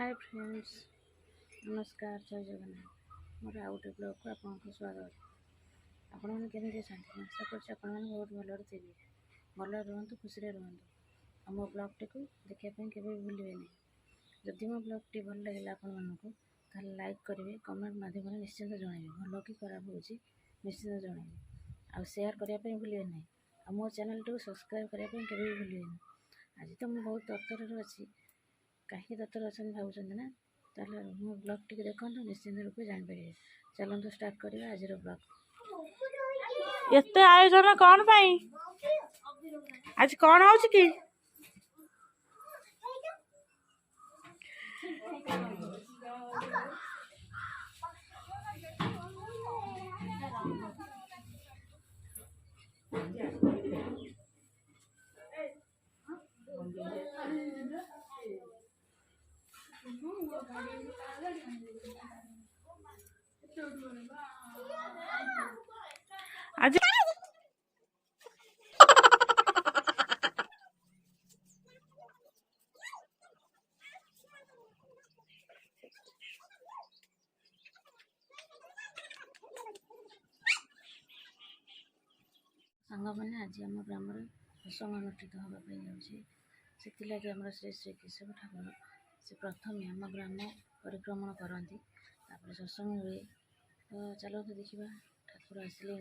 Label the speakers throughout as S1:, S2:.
S1: Hi friends, नमस्कार, जय जगन्नाथ। मोर आउ गोटे ब्लॉग को आपको स्वागत। आपण मैंने केमी आशा कर बहुत भलर थे, भल रुहतु, खुशी रुहतु। मो ब्लॉग टी को देखापी के भूलिए नहीं। जदि मो ब्लॉग टी भल लगे आपको लाइक करेंगे, कमेंट माध्यम निश्चिंत जनइबे, भल कि खराब हो निश्चिंत जनइबे, आ शेयर करने भूलिए नहीं। आ मो चैनल टी सब्सक्राइब करने के भूलिए नहीं। आज तो मुझे बहुत तत्तर अच्छी, कहीं तत्तर अच्छा भावुं ना, ताले मो ब्लॉग टी देखो निश्चिंत रूप जापर। चलते स्टार्ट करिए आज ब्लॉग।
S2: एते आयोजन कौन पाई? आज कौन हो कि आज
S1: सांग मैंने आज आम ग्राम सत्संग अनुष्ठित होगापी जाऊँगी। आम श्री श्री केशव ठाकुर से प्रथम आम ग्राम परिक्रमण करती, सत्संग हुए। तो चलते देखा ठाकुर आसिले।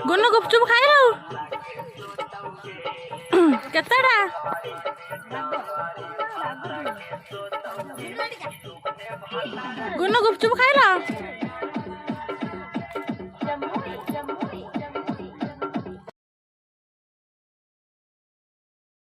S2: गुन्नू गुपचुप खाइल केतटा गुन्नू गुपचुप खाइल।